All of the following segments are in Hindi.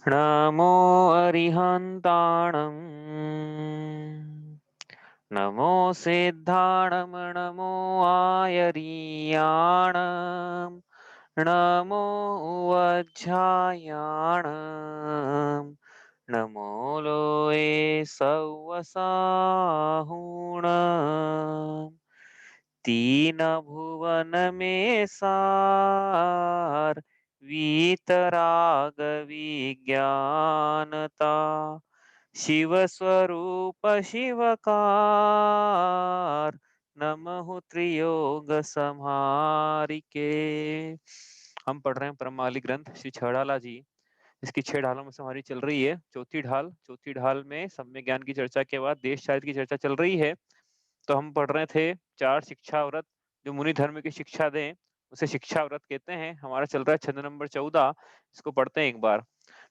नमो अरिहन्ताणम् नमो सिद्धाणं नमो आयरीयाणं नमो वज्झायाणं नमो लोये सव्वसाहुणं तीन भुवन में सार वीतराग विज्ञानता शिव स्वरूप शिवकार नमः त्रियोग संहारिके। हम पढ़ रहे हैं परममाली ग्रंथ श्री छड़ाला जी। इसकी 6 ढालों में से हमारी चल रही है चौथी ढाल में सम्यक ज्ञान की चर्चा के बाद देश शास्त्र की चर्चा चल रही है। तो हम पढ़ रहे थे 4 शिक्षा व्रत जो मुनि धर्म की शिक्षा दें उसे शिक्षा व्रत कहते हैं। हमारा चल रहा है छंद नंबर 14। इसको पढ़ते हैं एक बार।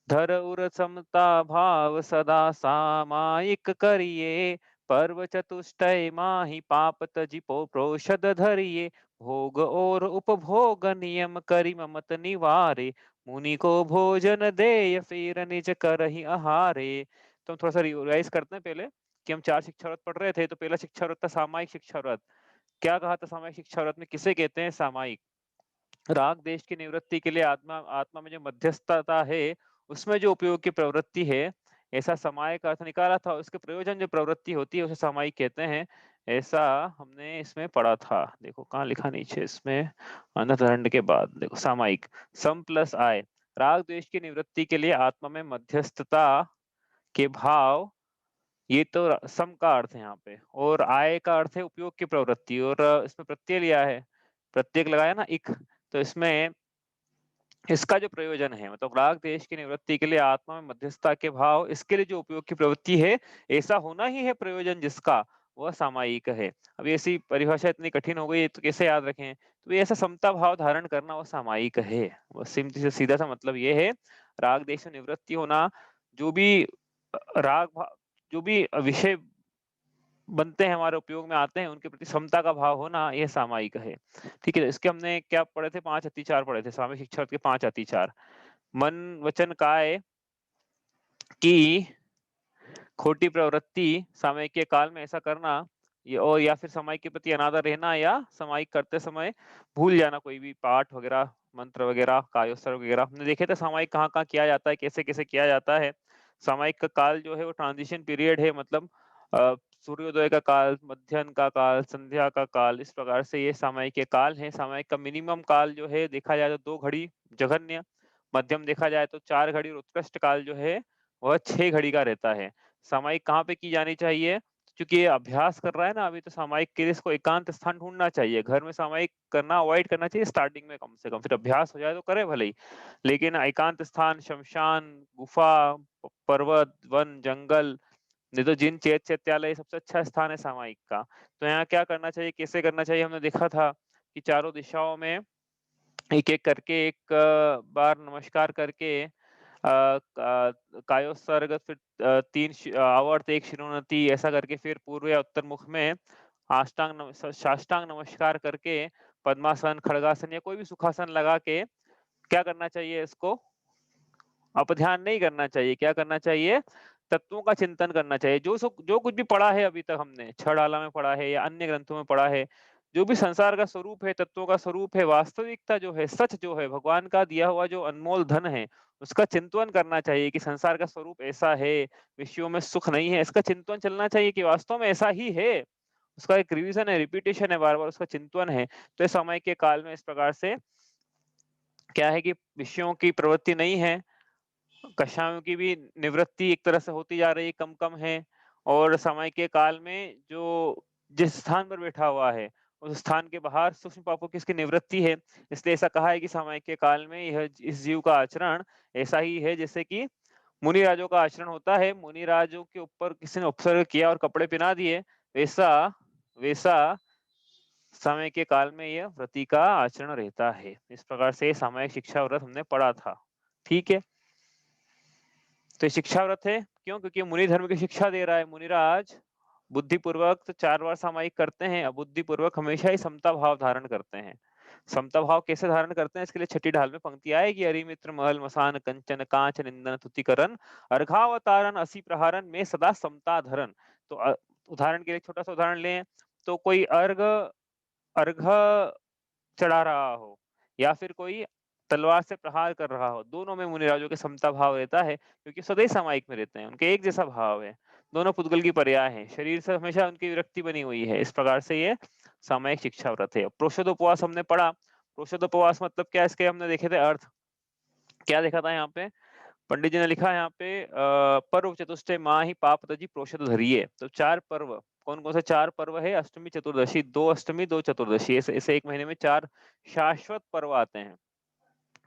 धर उर समता भाव सदा सामायिक करिए पर्व चतुष्टय माहि पाप तजिपो प्रोषद धरिए भोग और उपभोग नियम करि ममत निवारे मुनि को भोजन देय फिर निज करहि आहारे। तो हम थोड़ा सा रिवाइज करते हैं पहले कि हम 4 शिक्षा व्रत पढ़ रहे थे। तो पहला शिक्षा व्रत था सामायिक शिक्षा व्रत। क्या कहा था सामायिक शिक्षा व्रत में? किसे कहते हैं सामायिक? राग देश की निवृत्ति के लिए आत्मा आत्मा में जो मध्यस्थता है उसमें जो उपयोग की प्रवृत्ति है, ऐसा सामायिक अर्थ निकाला था। उसके प्रयोजन जो प्रवृत्ति होती है उसे सामायिक कहते हैं। ऐसा हमने इसमें पढ़ा था। देखो कहाँ लिखा नीचे इसमें, अंतरंड के बाद देखो सामायिक सम प्लस आय। राग द्वेष की निवृत्ति के लिए आत्मा में मध्यस्थता के भाव, ये तो सम का अर्थ है यहाँ पे, और आय का अर्थ है उपयोग की प्रवृत्ति। और इसमें प्रत्यय लिया है, प्रत्यय लगाया ना इक। तो इसमें इसका जो प्रयोजन है मतलब राग देश की निवृत्ति के लिए आत्मा में मध्यस्थता के भाव, इसके लिए जो उपयोग की प्रवृत्ति है ऐसा होना ही है प्रयोजन जिसका, वह सामायिक है। अब ऐसी परिभाषा इतनी कठिन हो गई तो कैसे याद रखें? तो ये ऐसा समता भाव धारण करना वो सामायिक है। वो सीधा सा मतलब ये है, राग देश में निवृत्ति होना, जो भी जो भी विषय बनते हैं हमारे उपयोग में आते हैं उनके प्रति समता का भाव होना, यह सामायिक है। ठीक है, इसके हमने क्या पढ़े थे? 5 अतिचार पढ़े थे। सामायिक शिक्षा के 5 अतिचार। मन वचन काय की खोटी प्रवृत्ति सामयिक के काल में ऐसा करना, ये और या फिर सामयिक के प्रति अनादर रहना, या सामयिक करते समय भूल जाना कोई भी पाठ वगैरह, मंत्र वगैरह, कायोत्सर्ग वगैरह। हमने देखे थे सामयिक कहाँ कहाँ किया जाता है, कैसे कैसे किया जाता है। सामयिक का काल जो है वो ट्रांजिशन पीरियड है, मतलब सूर्योदय का काल, मध्याह्न का काल, संध्या का काल, इस प्रकार से ये सामयिक के काल है। सामयिक का मिनिमम काल जो है देखा जाए तो 2 घड़ी जघन्य, मध्यम देखा जाए तो 4 घड़ी, और उत्कृष्ट काल जो है वह 6 घड़ी का रहता है। सामयिक कहाँ पे की जानी चाहिए? क्योंकि ये अभ्यास कर रहा है ना अभी, तो सामयिक के लिए इसको एकांत स्थान ढूंढना चाहिए। घर में सामयिक करना अवॉइड करना चाहिए स्टार्टिंग में कम से कम, फिर अभ्यास हो जाए तो करे भले ही। लेकिन एकांत स्थान, शमशान, गुफा, पर्वत, वन, जंगल, नहीं तो जिन चैत चैत्यालय, सबसे अच्छा स्थान है सामयिक का। तो यहाँ क्या करना चाहिए, कैसे करना चाहिए? हमने देखा था कि चारों दिशाओं में एक एक करके, एक बार नमस्कार करके, कायोत्सर्ग, फिर 3 आवर्त, 1 शिरोन्नति, ऐसा करके फिर पूर्व या उत्तर मुख में साष्टांग नमस्कार करके पद्मासन, खड़गासन या कोई भी सुखासन लगा के क्या करना चाहिए? इसको अपध्यान नहीं करना चाहिए। क्या करना चाहिए? तत्वों का चिंतन करना चाहिए। जो कुछ भी पढ़ा है अभी तक हमने, छड़ाला में पढ़ा है या अन्य ग्रंथों में पढ़ा है, जो भी संसार का स्वरूप है, तत्वों का स्वरूप है, वास्तविकता जो है, सच जो है, भगवान का दिया हुआ जो अनमोल धन है, उसका चिंतन करना चाहिए कि संसार का स्वरूप ऐसा है, विषयों में सुख नहीं है। इसका चिंतन चलना चाहिए कि वास्तव में ऐसा ही है। उसका एक रिवीजन है, रिपीटेशन है, बार बार उसका चिंतन है। तो इस समय के काल में इस प्रकार से क्या है कि विषयों की प्रवृत्ति नहीं है, कषायों की भी निवृत्ति एक तरह से होती जा रही है, कम कम है। और समय के काल में जो जिस स्थान पर बैठा हुआ है उस स्थान के बाहर सूक्ष्म पापों की इसकी निवृत्ति है। इसलिए ऐसा कहा है कि समय के काल में यह इस जीव का आचरण ऐसा ही है जैसे कि मुनि राजों का आचरण होता है। मुनि राजों के ऊपर किसी ने उपसर्ग किया और कपड़े पहना दिए, वैसा वैसा समय के काल में यह व्रति का आचरण रहता है। इस प्रकार से सामायिक शिक्षा व्रत हमने पढ़ा था। ठीक है, तो ये शिक्षा व्रत है क्यों? क्योंकि मुनि धर्म की शिक्षा दे रहा है। मुनिराज बुद्धिपूर्वक तो 4 बार सामायिक करते हैं, अबुद्धिपूर्वक हमेशा ही समता भाव धारण करते हैं। समता भाव कैसे धारण करते हैं, इसके लिए छठी ढाल में पंक्ति आएगी, अरिमित्र महल मसान कंचन कांच निंदन तुतिकरन अर्घावतारन असी प्रहारन में सदा समता धरन। तो उदाहरण के लिए छोटा सा उदाहरण लें, तो कोई अर्घ चढ़ा रहा हो या फिर कोई तलवार से प्रहार कर रहा हो, दोनों में मुनिराजों के समता भाव रहता है, क्योंकि सदैव सामायिक में रहते हैं, उनके एक जैसा भाव है, दोनों पुद्गल की पर्याय हैं, शरीर से हमेशा उनकी विरक्ति बनी हुई है। इस प्रकार से ये सामायिक शिक्षा व्रत है। प्रोषदोपवास हमने पढ़ा, प्रोषदोपवास मतलब क्या, इसके हमने देखे थे अर्थ। क्या देखा था यहाँ पे, पंडित जी ने लिखा है यहाँ पे पर्व चतुष्टय माह ही पाप तजी प्रोषद धरिये। तो 4 पर्व, कौन कौन से 4 पर्व है, अष्टमी चतुर्दशी, 2 अष्टमी 2 चतुर्दशी, ऐसे एक महीने में 4 शाश्वत पर्व आते हैं।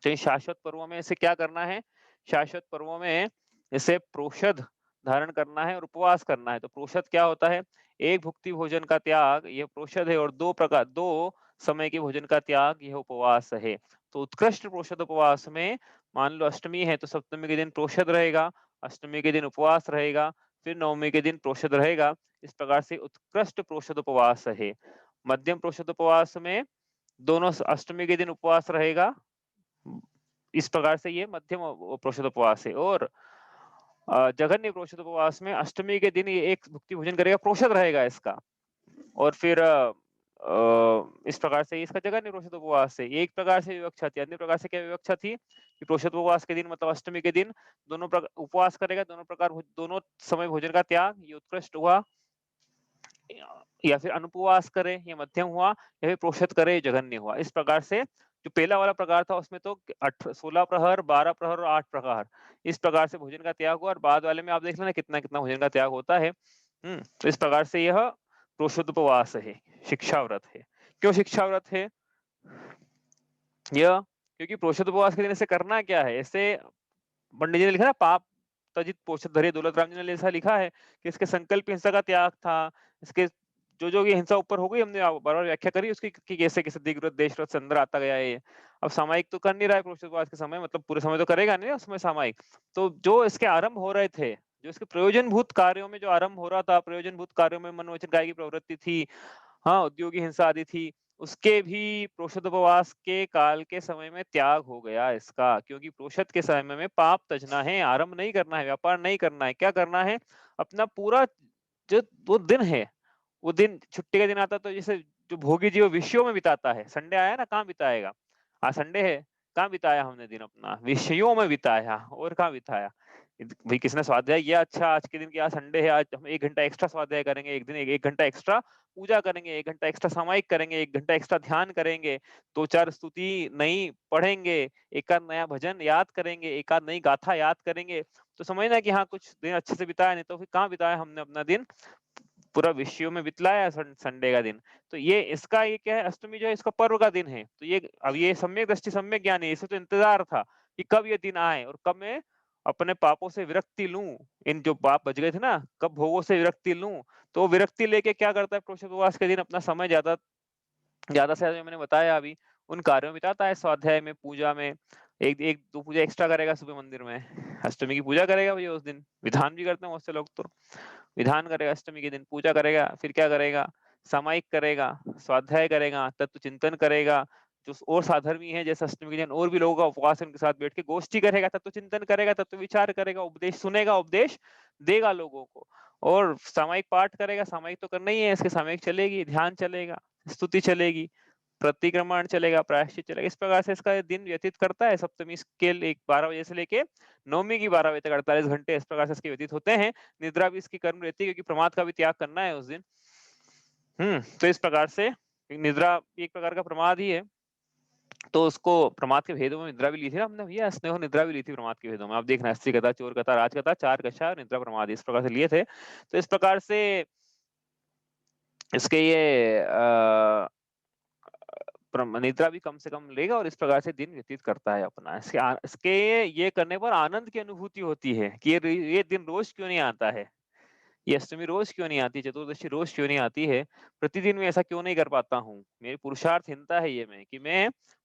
तो इन शाश्वत पर्वों में ऐसे क्या करना है, शाश्वत पर्वों में जैसे प्रोषद धारण करना है और उपवास करना है। तो प्रोषद क्या होता है, एक भुक्ति भोजन का त्याग, यह प्रोषद है, और 2 समय के भोजन का त्याग, यह उपवास है। तो उत्कृष्ट प्रोषद उपवास में, मान लो अष्टमी है तो सप्तमी के दिन प्रोषद रहेगा, अष्टमी के दिन उपवास रहेगा, फिर नवमी के दिन प्रोषद रहेगा। इस प्रकार से उत्कृष्ट प्रोषद उपवास है। मध्यम प्रोषद उपवास में दोनों अष्टमी के दिन उपवास रहेगा, इस प्रकार से ये मध्यम प्रोषद उपवास है। और जघन्य प्रोषद उपवास में अष्टमी के दिन ये एक भुक्ति भोजन करेगा, प्रोषद रहेगा इसका, और फिर इस प्रकार से इसका जघन्य प्रोषद उपवास है। एक प्रकार से विवक्षा थी, अन्य प्रकार से क्या विवक्षा थी कि प्रोषद उपवास के दिन मतलब अष्टमी के दिन दोनों उपवास करेगा, दोनों समय भोजन का त्याग, ये उत्कृष्ट हुआ। या फिर अनुपवास करे, ये मध्यम हुआ, या फिर प्रोषद करे, जघन्य हुआ। इस प्रकार से जो पहला वाला प्रकार था उसमें तो 16 प्रहर, 12 प्रहर और 8 प्रहर, इस प्रकार से भोजन का त्याग हुआ। और बाद वाले में आप देख लेना कितना कितना भोजन का त्याग होता है। तो इस प्रकार से यह प्रोषद उपवास है, शिक्षा व्रत है। क्यों शिक्षा व्रत है यह, क्योंकि प्रोषद उपवास के दिन ऐसे करना क्या है, ऐसे पंडित जी ने लिखा ना, पाप तजित पोषद धरे, दौलत राम जी ने ऐसा लिखा है कि इसके संकल्प हिंसा का त्याग था। इसके जो ये हिंसा ऊपर हो गई, हमने बार बार व्याख्या करी उसकी कि कैसे कैसे दिग्व्रत देशव्रत से अंदर आता गया है ये। अब सामायिक तो कर नहीं रहा है प्रोषदवास के समय, मतलब पूरे समय तो करेगा नहीं उसमें सामायिक। तो जो इसके आरंभ हो रहे थे, जो इसके प्रयोजनभूत कार्यों में जो आरंभ हो रहा था, प्रयोजनभूत कार्यों में मन वचन काया की प्रवृत्ति थी, हाँ, उद्योगी हिंसा आदि थी, उसके भी प्रोषद उपवास के काल के समय में त्याग हो गया इसका। क्योंकि प्रोषद के समय में पाप तजना है, आरंभ नहीं करना है, व्यापार नहीं करना है, क्या करना है, अपना पूरा जो वो दिन है, वो दिन छुट्टी का दिन आता तो जैसे जो भोगी जीव विषयों में बिताता है, संडे आया ना, कहाँ बिताएगा, आज संडे है, कहाँ बिताया हमने दिन अपना, विषयों में बिताया, और कहाँ बिताया। भाई किसने स्वाध्याय किया, अच्छा आज के दिन की, आज संडे है, आज हम 1 घंटा एक्स्ट्रा स्वाध्याय करेंगे, एक दिन 1 घंटा एक्स्ट्रा पूजा करेंगे, 1 घंटा एक्स्ट्रा सामायिक करेंगे, 1 घंटा एक्स्ट्रा ध्यान करेंगे, 2-4 स्तुति नई पढ़ेंगे, एकाध नया भजन याद करेंगे, एकाध नई गाथा याद करेंगे। तो समझना कि हाँ कुछ दिन अच्छे से बिताया, नहीं तो फिर कहाँ बिताया हमने अपना दिन, पूरा विषयों में बितलाया संडे का दिन। तो ये इसका ये क्या है, अष्टमी जो है इसका पर्व का दिन है। तो ये अब ये सम्यक दृष्टि सम्यक ज्ञान है, इसे तो इंतजार था कि कब ये दिन आए और कब मैं अपने पापों से विरक्ति लूं, इन जो पाप बच गए थे ना, कब भोगों से विरक्ति लूं। तो विरक्ति लेके क्या करता है प्रोषद उपवास के दिन, अपना समय ज्यादा ज्यादा से ज्यादा, मैंने बताया अभी, उन कार्यों में बिताता है, स्वाध्याय में, पूजा में, एक एक दो पूजा एक्स्ट्रा करेगा सुबह मंदिर में, अष्टमी की पूजा करेगा भैया उस दिन, विधान भी करते हैं बहुत से लोग, तो विधान करेगा अष्टमी के दिन, पूजा करेगा, फिर क्या करेगा, सामायिक करेगा, स्वाध्याय करेगा, तत्व चिंतन करेगा, जो और साधर्मी है जैसे अष्टमी के दिन और भी लोगों का उपवास है, उनके साथ बैठ के गोष्ठी करेगा, तत्व चिंतन करेगा, तत्व विचार करेगा, उपदेश सुनेगा, उपदेश देगा लोगों को, और सामायिक पाठ करेगा, सामायिक तो करना ही है इसके, सामायिक चलेगी, ध्यान चलेगा, स्तुति चलेगी, प्रतिक्रमण चलेगा, प्रायश्चित चलेगा। इस प्रकार से इसका दिन व्यतीत करता है। सप्तमी के 12 बजे से लेके नवमी की 12 बजे तक 48 घंटे इस प्रकार से इसके व्यतीत होते हैं। निद्रा भी इसकी कर्म रहती है, क्योंकि प्रमाद का भी त्याग करना है उस दिन। तो इस प्रकार से निद्रा एक प्रकार का प्रमाद ही है। तो उसको प्रमाद के भेदों में निद्रा भी ली थी ना हमने भैया, स्नेह निद्रा भी ली थी प्रमाद के भेदों में। आप देखना, स्त्री कथा, चोर कथा, राज कथा, चार कक्षा और निद्रा प्रमाद इस प्रकार से लिए थे। तो इस प्रकार से इसके ये निद्रा भी कम से कम लेगा और इस प्रकार से दिन व्यतीत करता है अपना। इसके ये करने पर आनंद की अनुभूति होती है कि ये दिन रोज क्यों नहीं आता है, ये अष्टमी रोज क्यों नहीं आती, चतुर्दशी रोज क्यों नहीं आती है, प्रतिदिन मैं ऐसा क्यों नहीं कर पाता हूँ। मेरी पुरुषार्थहीनता है ये, मैं कि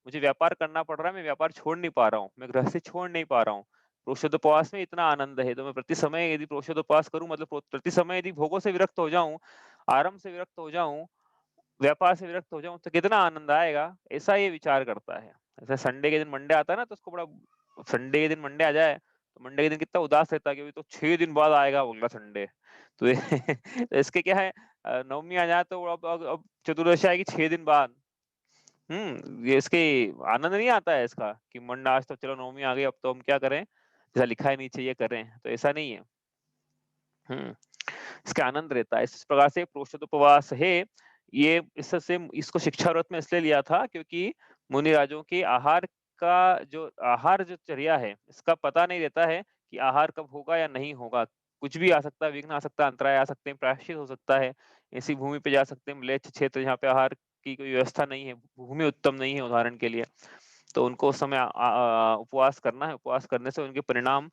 मुझे व्यापार करना पड़ रहा है, मैं व्यापार छोड़ नहीं पा रहा हूँ, मैं गृहस्थी छोड़ नहीं पा रहा हूँ। प्रोषदोपवास में इतना आनंद है, तो मैं प्रति समय यदि प्रोषदोपवास करूं, मतलब प्रति समय यदि भोगों से विरक्त हो जाऊं, आराम से विरक्त हो जाऊं, व्यापार से विरक्त हो जाऊँ तो कितना आनंद आएगा, ऐसा ये विचार करता है। जैसे संडे के दिन मंडे आता है ना, तो उसको बड़ा संडे के दिन मंडे आ जाए, तो मंडे के दिन कितना उदास रहता है कि अभी तो 6 दिन बाद आएगा अगला संडे। तो ये तो इसके क्या है, नवमी आ जाए तो अब चतुर्दशी आएगी 6 दिन बाद। ये इसके आनंद नहीं आता है इसका कि मंडे आज तो चलो नवमी आ गई, अब तो हम क्या करें? जैसा लिखा है नीचे ये करें, तो ऐसा नहीं है। हुँ। इसका आनंद रहता है। इस प्रकार से प्रोषितोपवास है, ये इससे इसको शिक्षा व्रत में इसलिए लिया था क्योंकि मुनि-राजों के आहार जो चर्या है, इसका पता नहीं रहता है कि आहार कब होगा या नहीं होगा। कुछ भी आ सकता है, विघ्न आ सकता है, अंतराय आ सकते हैं, प्रायश्चित हो सकता है। ऐसी भूमि पे जा सकते हैं, म्लेच्छ क्षेत्र जहाँ पे आहार की कोई व्यवस्था नहीं है, भूमि उत्तम नहीं है उदाहरण के लिए, तो उनको उस समय उपवास करना है। उपवास करने से उनके परिणाम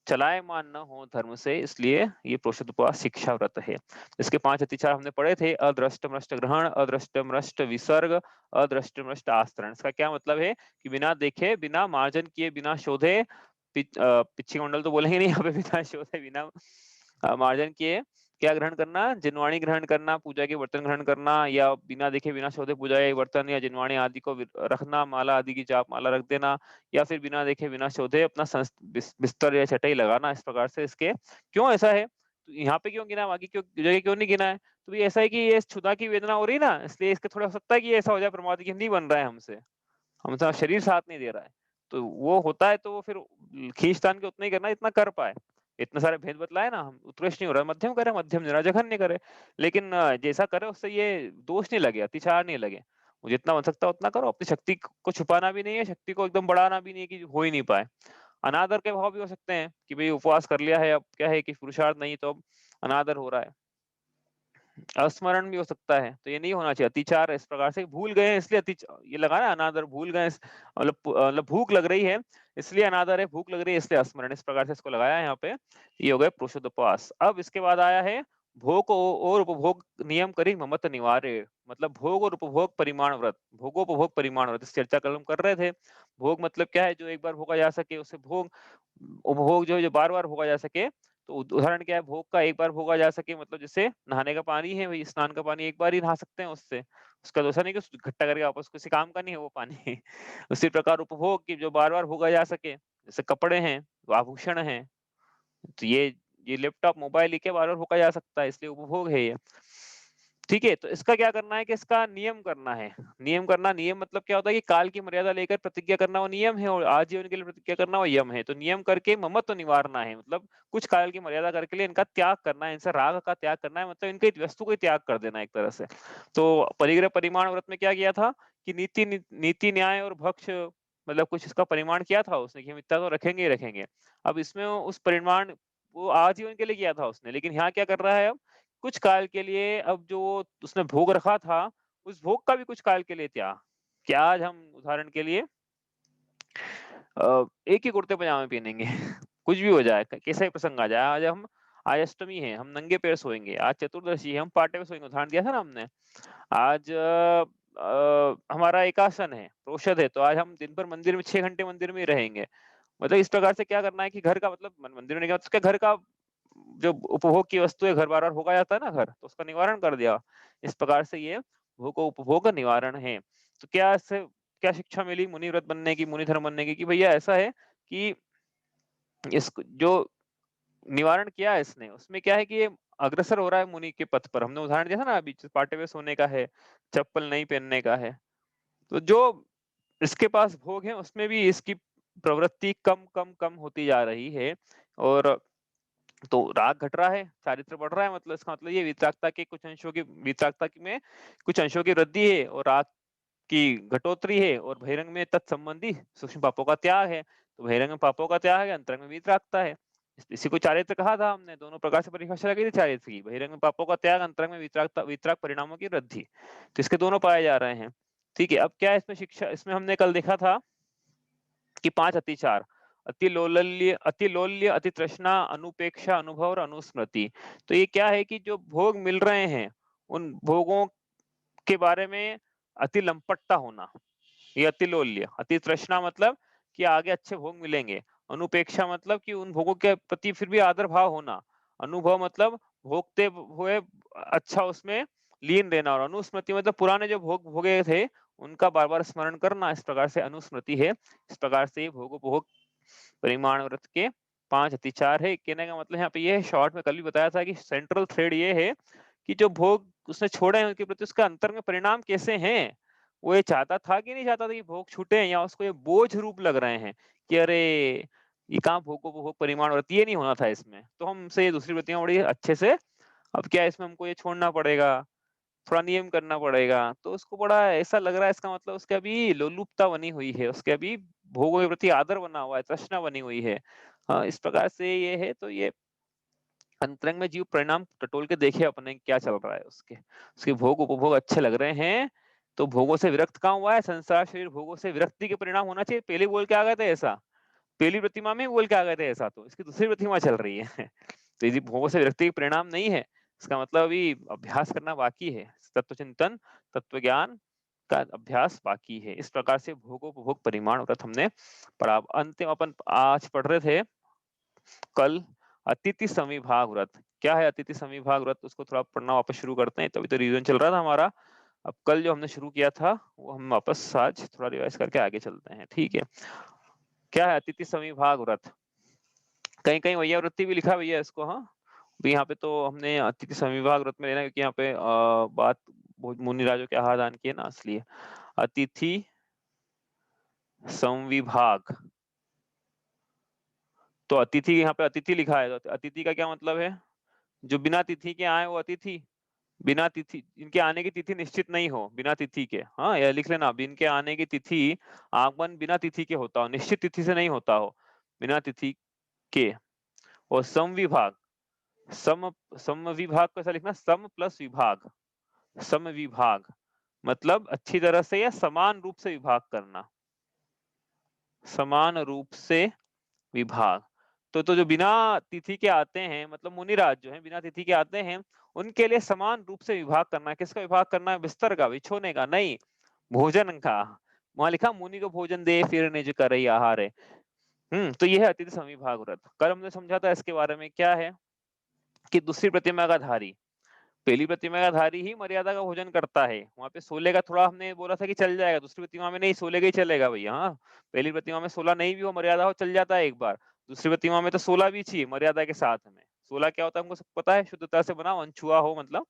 चलायमान न हो धर्म से, इसलिए ये प्रोषित उपवास शिक्षा व्रत है। इसके 5 अतिचार हमने पढ़े थे, अदृष्टमनष्ट ग्रहण, अदृष्टमनष्ट विसर्ग, अदृष्टमनष्ट आस्तरण। इसका क्या मतलब है कि बिना देखे, बिना मार्जन किए, बिना शोधे, पिच्छी मंडल तो बोलेंगे नहीं यहाँ पे, बिना शोधे, बिना मार्जन किए क्या ग्रहण करना? जिनवाणी ग्रहण करना, पूजा के बर्तन ग्रहण करना, या बिना देखे, बिना शोधे पूजा के बर्तन या जिनवाणी आदि को रखना, माला आदि की जाप माला रख देना, या फिर बिना देखे, बिना शोधे अपना बिस्तर या चटाई लगाना। इस प्रकार से इसके क्यों ऐसा है? तो यहाँ पे क्यों गिना, बाकी क्यों जगह क्यों नहीं गिना है? तो ये ऐसा है कि ये क्षुधा की वेदना हो रही है ना, इसलिए इसके थोड़ा हो सकता है कि ऐसा हो जाए परमात्मा की नहीं बन रहा है हमसे, हमारा शरीर साथ नहीं दे रहा है। तो वो होता है तो वो फिर खींच-तान के उतना ही करना है जितना कर पाए। इतने सारे भेद बतलाए ना, हम उत्कृष्ट नहीं हो रहा है, मध्यम करे, मध्यम जरा जघन्य करे। लेकिन जैसा करे उससे ये दोष नहीं लगे, अतिचार नहीं लगे। वो जितना बन सकता है उतना करो, अपनी शक्ति को छुपाना भी नहीं है, शक्ति को एकदम बढ़ाना भी नहीं है कि हो ही नहीं पाए। अनादर के भाव भी हो सकते हैं कि भई उपवास कर लिया है, अब क्या है कि पुरुषार्थ नहीं तो अब अनादर हो रहा है। स्मरण भी हो सकता है, तो ये नहीं होना चाहिए। अतिचार इस प्रकार से भूल गए हैं इसलिए ये लगा ना अनादर, भूल गए मतलब भूख लग रही है इसलिए अनादर है, भूख लग रही है इसलिए स्मरण, इस प्रकार से इसको लगाया है यहाँ पे। ये हो गए पुरुषोदपास। अब इसके बाद आया है भोग और उपभोग नियम करी ममत निवारे, मतलब भोग और उपभोग परिमाण व्रत, भोगोपभोग परिमाण व्रत, इस चर्चा कल हम कर रहे थे। भोग मतलब क्या है? जो एक बार भोगा जा सके उसे भोग। उपभोग जो है जो बार-बार भोगा जा सके, तो उदाहरण क्या है? भोग का एक बार भोगा जा सके मतलब जैसे नहाने का पानी है, वही स्नान का पानी एक बार ही नहा सकते हैं उससे। उसका तो ऐसा नहीं कि इकट्ठा करके वापस किसी काम का नहीं है वो पानी। उसी प्रकार उपभोग की जो बार-बार भोगा जा सके, जैसे कपड़े हैं, आभूषण हैं, तो ये लैपटॉप, मोबाइल, ये क्या बार-बार भोगा जा सकता है, इसलिए उपभोग है ये। ठीक है, तो इसका क्या करना है कि इसका नियम करना है। नियम मतलब क्या होता है कि काल की मर्यादा लेकर प्रतिज्ञा करना वो नियम है, और आजीवन के लिए प्रतिज्ञा करना वो यम है। तो नियम करके ममत्व निवारना है, मतलब कुछ काल की मर्यादा करके लिए इनका त्याग करना है, इनसे राग का त्याग करना है, मतलब इनकी वस्तु को ही त्याग कर देना है एक तरह से। तो परिग्रह परिमाण व्रत में क्या किया था कि नीति न्याय और भक्ष, मतलब कुछ इसका परिमाण किया था उसने कि हम इतना तो रखेंगे ही रखेंगे। अब इसमें उस परिमाण वो आजीवन के लिए किया था उसने, लेकिन यहाँ क्या कर रहा है अब, कुछ काल के लिए अब जो उसने भोग रखा था, उस भोग का भी कुछ काल के लिए त्याग। कि आज हम उदाहरण के लिए एक ही कुर्ते पजामे पहनेंगे। कुछ भी हो जाए, कैसा ही प्रसंग आ जाए। आज अष्टमी है, हम नंगे पैर सोएँगे। आज चतुर्दशी है, हम पाटे पे सोएँगे, उदाहरण दिया था ना हमने। आज हमारा एकादशन है, प्रोषद है, तो आज हम दिन भर मंदिर में 6 घंटे मंदिर में ही रहेंगे। मतलब इस प्रकार से क्या करना है कि घर का मतलब मंदिर में नहीं गया तो उसके घर का जो उपभोग की वस्तु है, घर बार-बार भोगा जाता है ना घर, तो उसका निवारण कर दिया। इस प्रकार से ये भोग उपभोग का निवारण है। तो क्या इससे क्या शिक्षा मिली मुनि व्रत बनने की, मुनि धर्म बनने की, कि भैया ऐसा है कि इस जो निवारण किया है इसने, उसमें क्या है कि ये अग्रसर हो रहा है मुनि के पथ पर। हमने उदाहरण दिया था ना अभी, पाटे पे सोने का है, चप्पल नहीं पहनने का है। तो जो इसके पास भोग है उसमें भी इसकी प्रवृत्ति कम होती जा रही है, और तो राग घट रहा है, चारित्र बढ़ रहा है, मतलब इसका मतलब ये वितरागता में कुछ अंशों की वृद्धि है, और राग की घटोत्तरी है, और बहिरंग में तत्संबंधी सूक्ष्म पापों का त्याग है। तो बहिरंग में पापों का त्याग है, अंतरंग में वितरागता है। इसी को चारित्र कहा था हमने, दोनों प्रकार से परिभाषा लगी थी चारित्र की। बहिरंग में पापों का त्याग, अंतरंग में वितराग परिणामों की वृद्धि। तो इसके दोनों पाए जा रहे हैं। ठीक है, अब क्या है इसमें शिक्षा, इसमें हमने कल देखा था कि 5 अतिचार, अतिलोल्य, अतितृष्णा, अनुपेक्षा, अनुभव और अनुस्मृति। तो ये क्या है कि जो भोग मिल रहे हैं, उन भोगों के बारे में अति लंपटता होना, ये अतिलोल्य। अतितृष्णा मतलब कि आगे अच्छे भोग मिलेंगे। अनुपेक्षा मतलब कि उन भोगों के प्रति फिर भी आदर भाव होना। अनुभव मतलब भोगते हुए अच्छा उसमें लीन रहना, और अनुस्मृति मतलब पुराने जो भोग भोगे थे उनका बार बार स्मरण करना, इस प्रकार से अनुस्मृति है। इस प्रकार से भोगोपभोग परिमाण व्रत के 5 अतिचार है। कहने का मतलब यहाँ पे ये शॉर्ट में कल भी बताया था कि सेंट्रल थ्रेड ये है कि जो भोग उसने छोड़े हैं उनके प्रति उसका अंतर में परिणाम कैसे हैं। वो ये चाहता था कि नहीं चाहता था कि भोग छूटे, या उसको ये बोझ रूप लग रहे हैं कि अरे ये कहाँ भोग परिमाण व्रत, ये नहीं होना था इसमें, तो हमसे ये दूसरी वृत्तियां बड़ी अच्छे से, अब क्या इसमें हमको ये छोड़ना पड़ेगा, थोड़ा नियम करना पड़ेगा, तो उसको बड़ा ऐसा लग रहा है, इसका मतलब उसके अभी लोलुपता बनी हुई है, उसके अभी भोगों के प्रति आदर बना हुआ है, तृष्णा बनी हुई है। इस प्रकार से ये है, तो ये अंतरंग में जीव परिणाम टटोल के देखे अपने क्या चल रहा है उसके, उसके भोग उपभोग अच्छे लग रहे हैं, तो भोगों से विरक्त कहाँ हुआ है, संसार शरीर भोगों से विरक्ति के परिणाम होना चाहिए, पहले बोल के आ गए थे ऐसा, पहली प्रतिमा में बोल के आ गए थे ऐसा, तो इसकी दूसरी प्रतिमा चल रही है तो यदि भोगों से विरक्ति के परिणाम नहीं है, इसका मतलब अभी अभ्यास करना बाकी है, तत्व चिंतन तत्व ज्ञान का अभ्यास बाकी है। इस प्रकार से भोगोपभोग परिमाण व्रत हमने पढ़ा। अंतिम अपन आज पढ़ रहे थे कल अतिथि समिभाग व्रत। क्या है अतिथि समिभाग व्रत, उसको थोड़ा पढ़ना वापस शुरू करते हैं, तभी तो रिवीजन चल रहा था हमारा। अब कल जो हमने शुरू किया था वो हम वापस आज थोड़ा रिवाइज करके आगे चलते हैं, ठीक है। क्या है अतिथि समिभाग व्रत, कहीं कहीं वैया वृत्ति भी लिखा भैया इसको, हाँ भी यहाँ पे तो हमने अतिथि समिभाग व्रत में लेना, क्योंकि यहाँ पे बात मुनि राजों के आहार दान की है ना, इसलिए अतिथि संविभाग, तो अतिथि यहाँ पे अतिथि लिखा है, तो अतिथि का क्या मतलब है, जो बिना तिथि के आए वो अतिथि, बिना तिथि इनके आने की तिथि निश्चित नहीं हो, बिना तिथि के, हाँ यह लिख लेना, इनके आने की तिथि आगमन बिना तिथि के होता हो, निश्चित तिथि से नहीं होता हो, बिना तिथि के। और सम विभाग, सम सम विभाग को ऐसा लिखना, सम प्लस विभाग, सम विभाग मतलब अच्छी तरह से या समान रूप से विभाग करना, समान रूप से विभाग। तो जो बिना तिथि के आते हैं, मतलब मुनिराज जो हैं बिना तिथि के आते हैं, उनके लिए समान रूप से विभाग करना है। किसका विभाग करना है, बिस्तर का, बिछोने का नहीं, भोजन का। वहां लिखा मुनि को भोजन दे फिर निज करई आहार है। तो यह है अतिथि समिभाग व्रत। कल हमने समझा था इसके बारे में, क्या है कि दूसरी प्रतिमा का धारी पहली प्रतिमा का धारी ही मर्यादा का भोजन करता है, वहां पे 16 का थोड़ा हमने बोला था कि चल जाएगा, दूसरी प्रतिमा में नहीं 16 का ही चलेगा भैया, हाँ पहली प्रतिमा में 16 नहीं भी हो मर्यादा हो चल जाता है एक बार, दूसरी प्रतिमा में तो 16 भी चाहिए मर्यादा के साथ में। 16 क्या होता है हमको सब पता है, शुद्धता से बना, अनछुआ हो, मतलब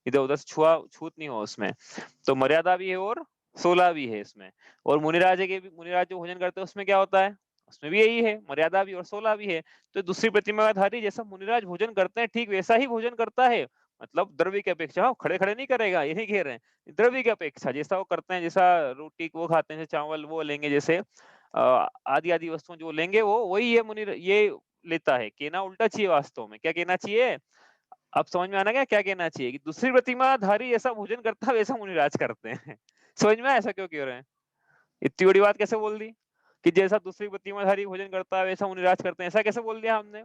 इधर उधर से छुआ छूत नहीं हो उसमें, तो मर्यादा भी है और 16 भी है इसमें। और मुनिराज के भी, मुनिराज जो भोजन करते हैं उसमें क्या होता है, उसमें भी यही है, मर्यादा भी और 16 भी है। तो दूसरी प्रतिमा का धारी जैसा मुनिराज भोजन करते हैं ठीक वैसा ही भोजन करता है, मतलब द्रव्य की अपेक्षा, खड़े खड़े नहीं करेगा, ये नहीं कह रहे हैं, द्रव्य की अपेक्षा जैसा वो करते हैं, जैसा रोटी वो खाते हैं, जैसे चावल वो लेंगे, जैसे आदि आदि वस्तुएं जो लेंगे वो वही ये मुनि ये लेता है। कहना उल्टा चाहिए, वास्तव में क्या कहना चाहिए, अब समझ में आना क्या क्या कहना चाहिए, कि दूसरी प्रतिमाधारी जैसा भोजन करता है वैसा मुनिराज करते हैं समझ में आया ऐसा क्यों कह रहे हैं, इतनी बड़ी बात कैसे बोल दी, कि जैसा दूसरी प्रतिमाधारी भोजन करता है वैसा मुनिराज करते हैं, ऐसा कैसे बोल दिया हमने।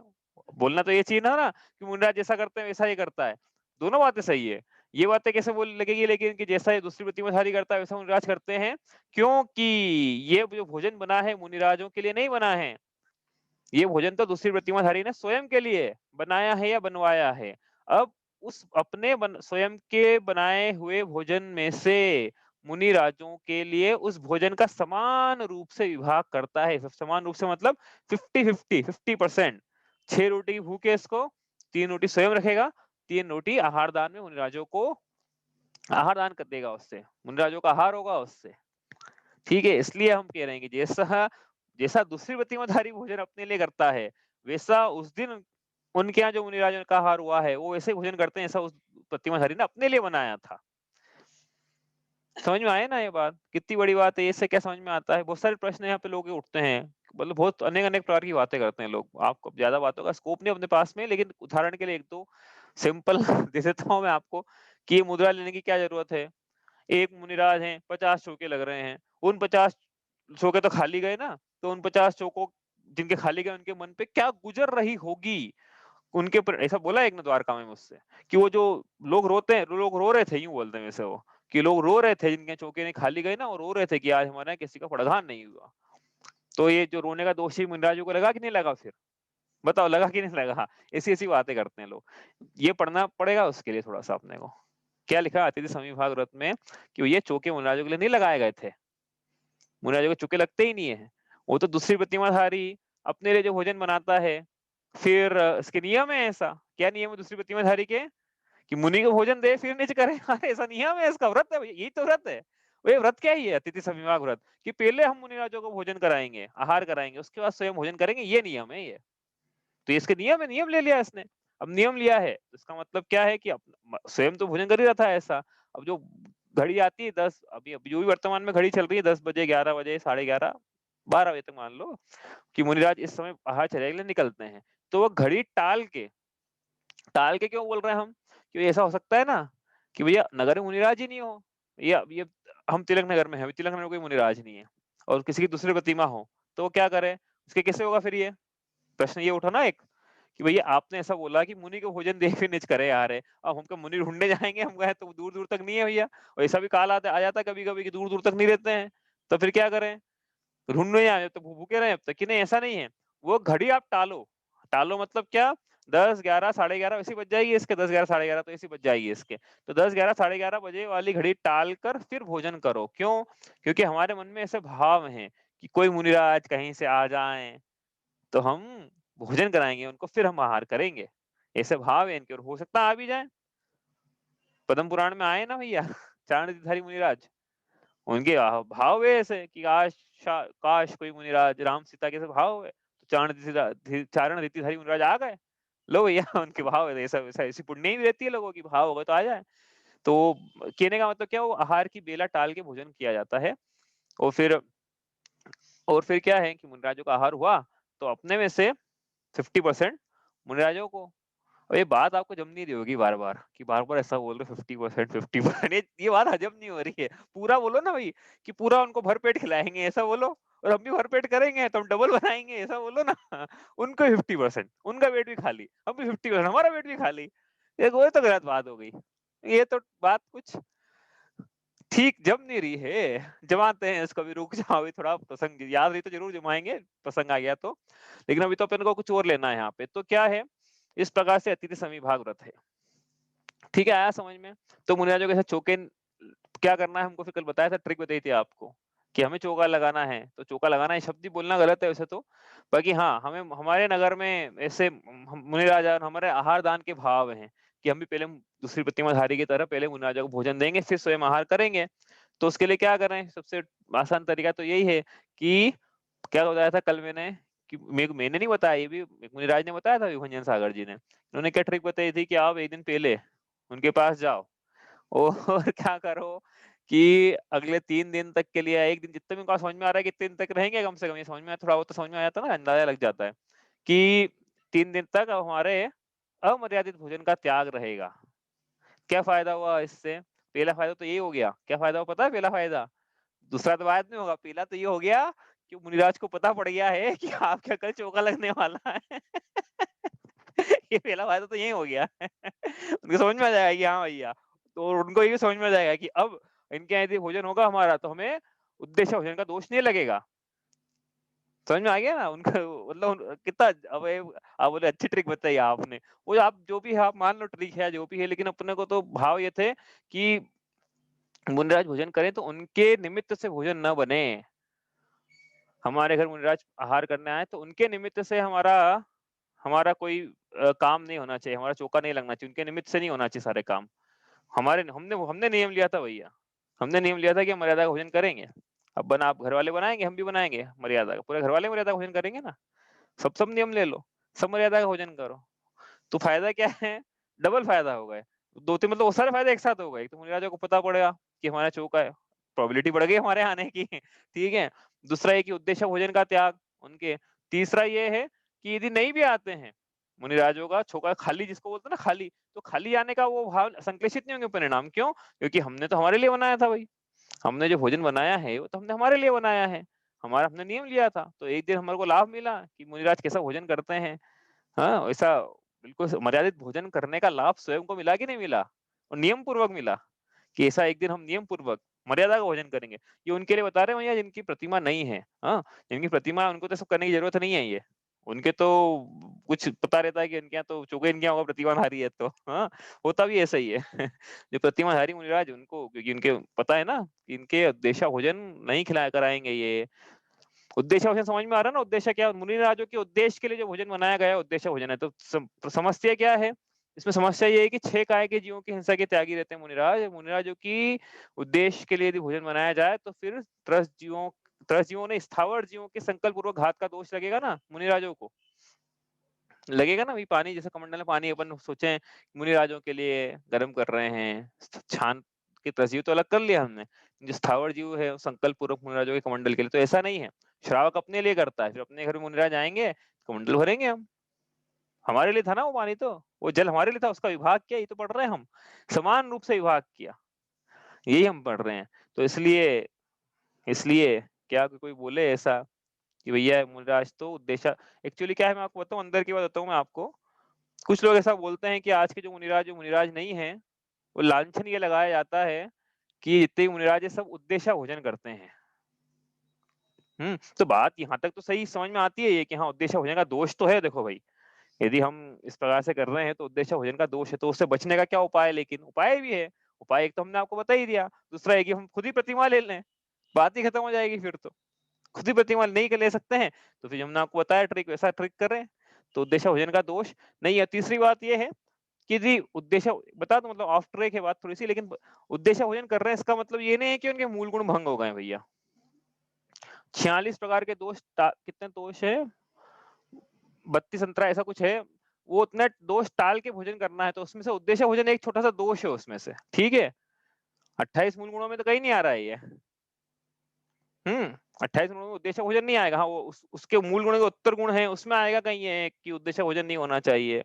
बोलना तो ये चाहिए ना कि मुनिराज जैसा करते हैं वैसा ही करता है, दोनों बातें सही है। ये बातें कैसे बोल लगेगी, लेकिन कि जैसा ये दूसरी प्रतिमाधारी करता है वैसा मुनिराज करते हैं, क्योंकि ये जो भोजन बना है मुनिराजों के लिए नहीं बना है, ये भोजन तो दूसरी प्रतिमाधारी ने स्वयं के लिए बनाया है या बनवाया है। अब उस अपने स्वयं के बनाए हुए भोजन में से मुनि राजों के लिए उस भोजन का समान रूप से विभाग करता है, समान रूप से मतलब 50-50 6 रोटी की भूख है इसको, 3 रोटी स्वयं रखेगा, 3 रोटी आहार दान में मुनिराजों को आहार दान कर देगा, उससे मुनिराजों का आहार होगा उससे, ठीक है। इसलिए हम कह रहे हैं कि जैसा जैसा दूसरी प्रतिमाधारी भोजन अपने लिए करता है, वैसा उस दिन उनके यहाँ जो मुनिराजन का आहार हुआ है वो वैसे भोजन करते हैं जैसा उस प्रतिमाधारी ने अपने लिए बनाया था। समझ में आए ना ये बात, कितनी बड़ी बात है, इससे क्या समझ में आता है। बहुत सारे प्रश्न यहाँ पे लोग उठते हैं, मतलब बहुत अनेक अनेक प्रकार की बातें करते हैं लोग, आपको ज्यादा बातों का स्कोप नहीं अपने पास में, लेकिन उदाहरण के लिए एक दो सिंपल दे देता हूँ मैं आपको, कि ये मुद्रा लेने की क्या जरूरत है। एक मुनिराज हैं, 50 चौके लग रहे हैं, उन 50 चौके तो खाली गए ना, तो उन 50 चौकों जिनके खाली गए उनके मन पे क्या गुजर रही होगी, उनके ऊपर ऐसा बोला एक ने द्वारका में मुझसे, कि वो जो लोग रोते हैं, लोग रो रहे थे, यूं बोलते हैं वैसे वो, कि लोग रो रहे थे जिनके चौके नहीं खाली गए ना, और रो रहे थे कि आज हमारे यहाँ किसी का पड़घान नहीं हुआ। तो ये जो रोने का दोषी मुनिराजों को लगा कि नहीं लगा, फिर बताओ लगा कि नहीं लगा। ऐसी ऐसी बातें करते हैं लोग, ये पढ़ना पड़ेगा उसके लिए थोड़ा सा अपने को, क्या लिखा अतिथि समविभाग व्रत में कि ये चौके मुनिराजों के लिए नहीं लगाए गए थे। मुनिराजों को चौके लगते ही नहीं है। वो तो दूसरी प्रतिमाधारी अपने लिए जो भोजन बनाता है, फिर इसके नियम है ऐसा। क्या नियम है दूसरी प्रतिमाधारी के? कि मुनि को भोजन दे फिर नीच करे। अरे ऐसा नियम है, इसका व्रत है, यही तो व्रत है। वो ये व्रत क्या ही है अतिथि समविभाग व्रत, कि पहले हम मुनिराजों को भोजन कराएंगे, आहार कराएंगे, उसके बाद स्वयं भोजन करेंगे, ये नियम है ये। तो इसके नियम है, नियम ले लिया इसने। अब नियम लिया है तो इसका मतलब क्या है कि स्वयं तो भोजन कर ही रहा था ऐसा। अब जो घड़ी आती है 10, अभी जो भी वर्तमान में घड़ी चल रही है 10 बजे, 11 बजे, 11:30, 12 बजे तक मान लो कि मुनिराज इस समय आहार चर्या के लिए निकलते हैं। तो वो घड़ी टाल के क्यों बोल रहे हैं हम? कि ऐसा हो सकता है ना कि भैया नगर में मुनिराज ही नहीं हो, या ये हम तिलक नगर में है, तिलक नगर में कोई मुनिराज नहीं है और किसी की दूसरी प्रतिमा हो, तो वो क्या करे? उसके कैसे होगा फिर? ये प्रश्न ये उठा ना एक, कि भैया आपने ऐसा बोला कि मुनि को भोजन दे फिर निज करे आ रहे, अब हमको मुनि ढूंढने जाएंगे, हम गए तो दूर दूर तक नहीं है भैया। और ऐसा भी काल आ जाता है कभी कभी कि दूर दूर तक नहीं रहते हैं, तो फिर क्या करें? ढूंढने आए तो भूखे रहे अब तक, कि नहीं ऐसा नहीं है। वो घड़ी आप टालो, टालो मतलब क्या? 10, 11, 11:30 वैसी बज जाएगी इसके, 10, 11, 11:30 तो ऐसी बज जाएगी इसके। तो 10, 11, 11:30 बजे वाली घड़ी टाल कर फिर भोजन करो। क्यों? क्योंकि हमारे मन में ऐसे भाव हैं कि कोई मुनिराज कहीं से आ जाए तो हम भोजन कराएंगे उनको, फिर हम आहार करेंगे। ऐसे भाव है इनके, और हो सकता है आ भी जाए। पद्म पुराण में आए ना भैया चारण मुनिराज, उनके भाव है ऐसे कि काश कोई मुनिराज राम सीता के ऐसे भाव है, तो चारण रीतिधारी मुनिराज आ गए। लो भैया उनके भाव है, ऐसा वैसा ऐसी पुण्य ही रहती है लोगों की, भाव होगा तो आ जाए। तो कहने का मतलब क्या, वो आहार की बेला टाल के भोजन किया जाता है। और फिर क्या है कि मुनिराजों का आहार हुआ तो अपने में से 50% मुनिराजों को। और ये बात आपको जम नहीं रही होगी बार बार, कि बार बार ऐसा बोल रहे 50%, 50%, ये बात हजम नहीं हो रही है। पूरा बोलो ना भाई, कि पूरा उनको भरपेट खिलाएंगे ऐसा बोलो, और हम भी भरपेट करेंगे तो हम डबल बनाएंगे ऐसा बोलो ना। उनको 50%, उनका पेट भी खाली, हम भी 50%, हमारा पेट भी खाली। एक वो तो गलत बात हो गई। ये तो बात कुछ ठीक जम नहीं रही है। जमाते हैं इसको भी, रुक जाओ अभी थोड़ा, प्रसंग याद रही तो जरूर जमाएंगे, प्रसंग आ गया तो। लेकिन अभी तो अपन को कुछ और लेना है यहाँ पे। तो क्या है, इस प्रकार से अतिथि समविभाग व्रत है। ठीक है, आया समझ में? तो मुनिराजों के साथ चौके क्या करना है हमको, फिर कल बताया था, ट्रिक बताई थी आपको कि हमें चौका लगाना है। तो चौका लगाना है शब्द ही बोलना गलत है वैसे तो, बाकी हाँ, हमें हमारे नगर में ऐसे मुनिराजा और हमारे आहार दान के भाव हैं कि हम भी पहले दूसरी प्रतिमाधारी की तरह पहले मुनिराजा को भोजन देंगे, फिर स्वयं आहार करेंगे। तो उसके लिए क्या करें? सबसे आसान तरीका तो यही है कि क्या बताया था कल मैंने, कि मैंने नहीं बताया, ये भी मुनिराज ने बताया था, विभंजन सागर जी ने। उन्होंने क्या ट्रिक बताई थी कि आप एक दिन पहले उनके पास जाओ और क्या करो कि अगले 3 दिन तक के लिए, एक दिन जितने भी उनको समझ में आ रहा है कि 3 दिन तक रहेंगे कम से कम, ये समझ में थोड़ा बहुत तो समझ में आ जाता है ना, अंदाजा लग जाता है कि 3 दिन तक हमारे अमर्यादित भोजन का त्याग रहेगा। क्या फायदा हुआ इससे? पहला फायदा तो यही हो गया। क्या फायदा हुआ पता है? पहला फायदा, दूसरा तो बाद में होगा, पहला तो ये हो गया कि मुनिराज को पता पड़ गया है कि आपका कल चौका लगने वाला है। ये पहला फायदा तो यही हो गया। उनको समझ में आ जाएगा कि हाँ भैया, तो उनको ये समझ में आ जाएगा कि अब इनके यहाँ यदि भोजन होगा हमारा तो हमें उद्देश्य भोजन का दोष नहीं लगेगा। समझ में आ गया ना उनका? मतलब कितना, अब आप बोले अच्छी ट्रिक बताई आपने। वो आप जो भी है, आप मान लो ट्रिक है जो भी है, लेकिन अपने को तो भाव ये थे कि मुनिराज भोजन करें तो उनके निमित्त से भोजन न बने। हमारे घर मुनिराज आहार करने आए तो उनके निमित्त से हमारा हमारा कोई काम नहीं होना चाहिए, हमारा चौका नहीं लगना चाहिए, उनके निमित्त से नहीं होना चाहिए सारे काम। हमारे हमने हमने नियम लिया था भैया, हमने नियम लिया था कि हम मर्यादा का भोजन करेंगे। अब बना आप घर वाले बनाएंगे, हम भी बनाएंगे मर्यादा का, पूरे घर वाले मर्यादा का भोजन करेंगे ना। सब नियम ले लो, सब मर्यादा का भोजन करो। तो फायदा क्या है? डबल फायदा हो गए। 2-3 मतलब वो सारे फायदे एक साथ हो गए। एक तो मुनिराजा को पता पड़ेगा कि हमारा चौका है, प्रोबेबिलिटी बढ़ गई हमारे आने की। ठीक है। दूसरा ये कि उद्देश्य भोजन का त्याग उनके। तीसरा ये है कि यदि नहीं भी आते हैं मुनिराजों का चौका खाली, जिसको बोलते हैं ना खाली, तो खाली आने का वो भाव संक्लेशित नहीं होंगे परिणाम। क्यों? क्योंकि हमने तो हमारे लिए बनाया था भाई। हमने जो भोजन बनाया है वो तो हमने हमारे लिए बनाया है, हमारा हमने नियम लिया था। तो एक दिन हमारे को लाभ मिला कि मुनिराज कैसा भोजन करते हैं। हाँ, वैसा बिल्कुल मर्यादित भोजन करने का लाभ स्वयं को मिला कि नहीं मिला? और नियम पूर्वक मिला, कि ऐसा एक दिन हम नियम पूर्वक मर्यादा का भोजन करेंगे। ये उनके लिए बता रहे हैं भैया जिनकी प्रतिमा नहीं है। हाँ, जिनकी प्रतिमा है उनको तो सब करने की जरूरत नहीं है ये। उनके तो कुछ पता रहता है कि इनके यहाँ तो चूंकि इनके यहाँ होगा प्रतिमाधारी है तो हाँ, होता भी ऐसा ही है। जो प्रतिमाधारी मुनिराज उनको, क्योंकि उनके पता है ना कि इनके उद्देश्य भोजन नहीं खिलाया कराएंगे ये। उद्देश्य भोजन समझ में आ रहा है ना? उद्देश्य क्या, मुनिराजों के उद्देश्य के लिए जो भोजन बनाया गया है उद्देश्य भोजन है। तो समस्या क्या है इसमें? समस्या ये है कि 6 काय के जीवों की हिंसा के त्यागी रहते हैं मुनिराज। मुनिराजों की उद्देश्य के लिए यदि भोजन बनाया जाए तो फिर त्रस्त जीवों ने स्थावर जीवों के संकल्प पूर्वक घात का दोष लगेगा ना मुनिराजों को, लगेगा ना। भाई पानी जैसे कमंडल में पानी अपन सोचे मुनिराजों के लिए गर्म कर रहे हैं, छान के त्रस्त तो अलग कर लिया हमने, जो स्थावर जीव है संकल्प पूर्वक मुनिराजों के कमंडल के लिए, तो ऐसा नहीं है। श्रावक अपने लिए करता है, फिर अपने घर में मुनिराज आएंगे कमंडल भरेंगे हम। हमारे लिए था ना वो पानी, तो वो जल हमारे लिए था, उसका विभाग किया, ये तो पढ़ रहे हैं हम, समान रूप से विभाग किया, यही हम पढ़ रहे हैं। तो इसलिए इसलिए क्या कोई बोले ऐसा कि भैया मुनिराज तो उद्देश्य, एक्चुअली क्या है मैं आपको बताऊं, अंदर की बात बताऊं मैं आपको। कुछ लोग ऐसा बोलते हैं कि आज के जो मुनिराज नहीं है, वो लांछन ये लगाया जाता है कि जितने मुनिराज है सब उद्देश्य भोजन करते हैं। तो बात यहाँ तक तो सही समझ में आती है ये कि हाँ उद्देश्य भोजन का दोष तो है। देखो भाई, यदि हम इस प्रकार से कर रहे हैं तो उद्देश्य भोजन का दोष है, तो उससे बचने का क्या उपाय है? लेकिन उपाय भी है। उपाय एक तो हमने आपको बता ही दिया, दूसरा है कि हम खुद ही प्रतिमा ले लें, बात ही खत्म हो जाएगी। फिर तो खुद ही प्रतिमा नहीं कर ले सकते हैं तो फिर हमने आपको बताया ट्रिक, वैसा ट्रिक करें तो उद्देश्य भोजन का दोष नहीं है। तीसरी बात यह है कि जी उद्देश्य बता दो, मतलब ऑफ ट्रैक है बात थोड़ी सी, लेकिन उद्देश्य भोजन कर रहे हैं इसका मतलब ये नहीं है कि उनके मूल गुण भंग हो गए भैया। 46 प्रकार के दोष, कितने दोष है, 32 अंतरा ऐसा कुछ है, वो उतने दोष टाल के भोजन करना है, तो उसमें से उद्देश्य भोजन एक छोटा सा दोष है उसमें से, ठीक है। 28 मूल गुणों में तो कहीं नहीं आ रहा है ये। 28 गुणों में उद्देश्य भोजन नहीं आएगा। हाँ वो उसके मूल गुण के उत्तर गुण है, उसमें आएगा कहीं है कि उद्देश्य भोजन नहीं होना चाहिए,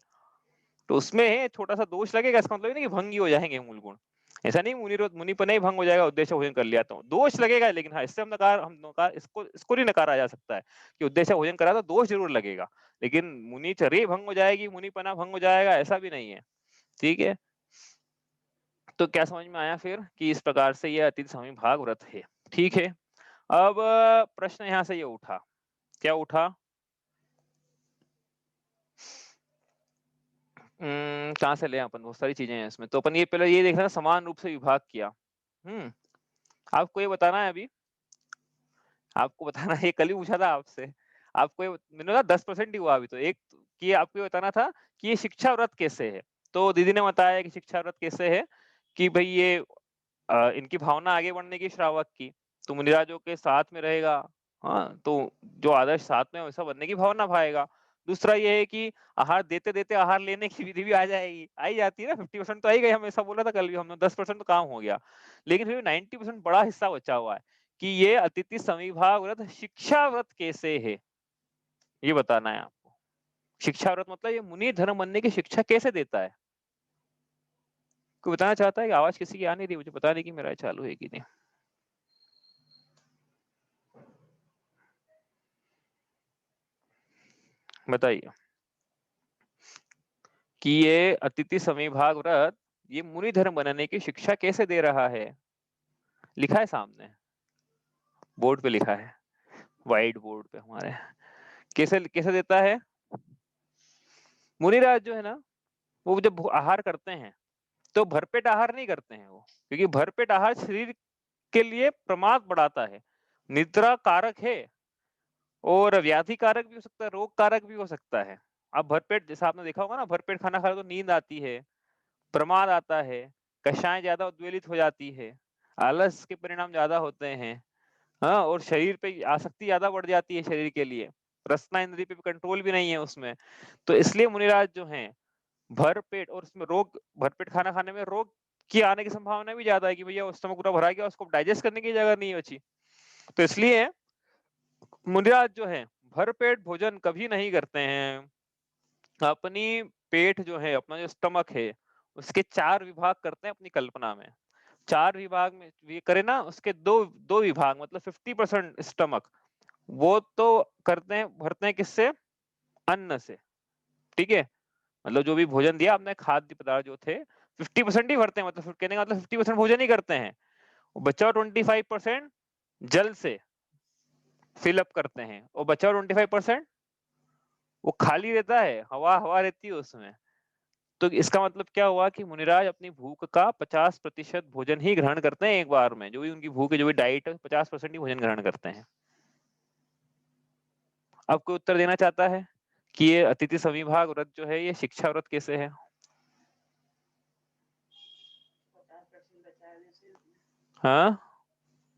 तो उसमें है छोटा सा दोष लगेगा। इसका मतलब नहीं कि भंग ही हो जाएंगे मूल गुण, ऐसा नहीं। मुनि पर नहीं भंग हो जाएगा उद्देश्य भोजन कर लिया तो दोष लगेगा, लेकिन हाँ इससे हम नकार इसको नहीं नकारा जा सकता है कि उद्देश्य भोजन करा तो दोष जरूर लगेगा, लेकिन मुनिचर्या भंग हो जाएगी, मुनिपना भंग हो जाएगा, ऐसा भी नहीं है, ठीक है। तो क्या समझ में आया फिर कि इस प्रकार से यह अतिथि समविभाग व्रत है, ठीक है। अब प्रश्न यहां से ये उठा, क्या उठा, कहाँ से ले अपन, बहुत सारी चीजें हैं इसमें। तो अपन ये पहले ये देखना समान रूप से विभाग किया। आपको ये बताना है अभी, आपको बताना है, ये कल ही पूछा था आपसे। आपको ये मैंने ना 10% ही हुआ अभी तो। एक कि आपको ये बताना था कि ये शिक्षा व्रत कैसे है। तो दीदी ने बताया कि शिक्षा व्रत कैसे है कि भाई ये इनकी भावना आगे बढ़ने की श्रावक की, तो मुनिराजों के साथ में रहेगा। हाँ तो जो आदर्श साथ में वैसा बनने की भावना भाएगा। दूसरा ये है कि आहार देते देते आहार लेने की विधि भी आ जाएगी, आई जाती है ना। 50% तो आई गई, हम ऐसा बोला था कल भी हमने, 10% तो काम हो गया, लेकिन फिर 90% बड़ा हिस्सा बचा हुआ है कि ये अतिथि समविभाग व्रत शिक्षा व्रत कैसे है, ये बताना है आपको। शिक्षा व्रत मतलब ये मुनि धर्म बनने की शिक्षा कैसे देता है। कोई बताना चाहता है कि आवाज किसी की आ नहीं रही, मुझे पता नहीं कि मेरा चालू है कि नहीं। बताइए कि ये अतिथि समविभाग व्रत ये मुनि धर्म बनाने की शिक्षा कैसे दे रहा है। लिखा है सामने, बोर्ड पे लिखा है, व्हाइट बोर्ड पे हमारे। कैसे कैसे देता है? मुनिराज जो है ना, वो जब आहार करते हैं तो भरपेट आहार नहीं करते हैं वो, क्योंकि भरपेट आहार शरीर के लिए प्रमाद बढ़ाता है, निद्रा कारक है, और व्याधि कारक भी हो सकता है, रोग कारक भी हो सकता है। अब भरपेट जैसा आपने देखा होगा ना, भरपेट खाना खा तो नींद आती है, प्रमाद आता है, कषाय ज्यादा उद्वेलित हो जाती है, आलस के परिणाम ज्यादा होते हैं, हाँ, और शरीर पे आसक्ति ज्यादा बढ़ जाती है शरीर के लिए, रसना इंद्रिय पे कंट्रोल भी नहीं है उसमें। तो इसलिए मुनिराज जो हैं भर पेट, और उसमें रोग, भरपेट खाना खाने में रोग की आने की संभावना भी ज्यादा है कि भैया उस समय पूरा भरा गया, उसको डाइजेस्ट करने की जगह नहीं बची। तो इसलिए मुनिराज जो है भरपेट भोजन कभी नहीं करते हैं। अपनी पेट जो है, अपना जो स्टमक है, उसके 4 विभाग करते हैं अपनी कल्पना में। 4 विभाग में ये करे ना, उसके दो दो विभाग मतलब 50% स्टमक वो तो करते हैं, भरते हैं किससे? अन्न से, ठीक है। मतलब जो भी भोजन दिया आपने, खाद्य पदार्थ जो थे 50% ही भरते हैं, मतलब कहने का मतलब 50% भोजन ही करते हैं। बचा 25% जल से फिलअप करते हैं, और बचा 25% वो खाली रहता है, हवा हवा रहती है उसमें। तो इसका मतलब क्या हुआ कि मुनिराज अपनी भूख का 50% भोजन ही ग्रहण करते हैं एक बार में, जो भी उनकी भूख है, जो भी डाइट है, 50% ही भोजन ग्रहण करते हैं। अब कोई उत्तर देना चाहता है कि ये अतिथि सविभाग व्रत जो है ये शिक्षा व्रत कैसे है? हाँ,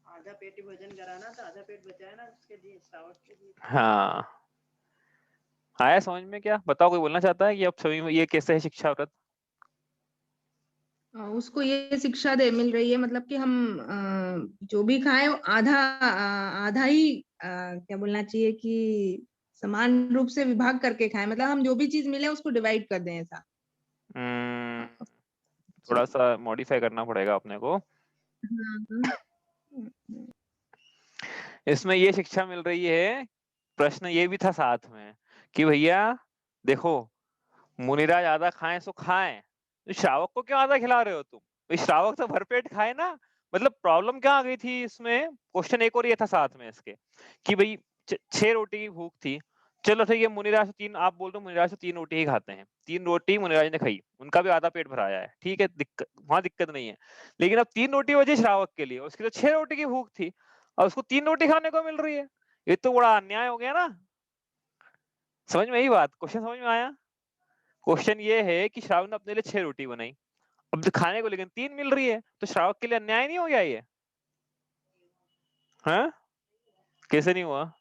आधा पेट ही भोजन कराना था, आधा पेट बचाया ना उसके लिए, श्रावक के लिए। हाँ, आया समझ में? क्या बताओ, कोई बोलना चाहता है कि अब सभी ये कैसे है शिक्षा व्रत? उसको ये शिक्षा दे मिल रही है, मतलब कि हम जो भी खाएं आधा आधा ही क्या बोलना चाहिए कि समान रूप से विभाग करके खाएं, मतलब हम जो भी चीज मिले उसको डिवाइड कर दें ऐसा। थोड़ा सा मॉडिफाई करना पड़ेगा अपने को। हाँ। इसमें ये शिक्षा मिल रही है, प्रश्न ये भी था साथ में कि भैया देखो, मुनिराज आधा खाएं सो खाएं, तो श्रावक को क्यों आधा खिला रहे हो तुम? भाई श्रावक तो भरपेट खाए ना। मतलब प्रॉब्लम क्या आ गई थी इसमें? क्वेश्चन एक और ये था साथ में इसके कि भाई 6 रोटी की भूख थी। चलो ठीक है, मुनिराज तो तीन, आप बोल रहे हो मुनिराज तो 3 रोटी ही खाते हैं, 3 रोटी मुनिराज ने खाई, उनका भी आधा पेट भराया है, ठीक है, दिक्कत वहां दिक्कत नहीं है। लेकिन अब 3 रोटी बची श्रावक के लिए, उसकी तो 6 रोटी की भूख थी, और उसको 3 रोटी खाने को मिल रही है। ये तो बड़ा अन्याय हो गया ना। समझ में आई बात? क्वेश्चन समझ में आया? क्वेश्चन ये है कि श्रावक ने अपने लिए 6 रोटी बनाई, अब तो खाने को लेकिन 3 मिल रही है, तो श्रावक के लिए अन्याय नहीं हो गया ये? हाँ, कैसे नहीं हुआ?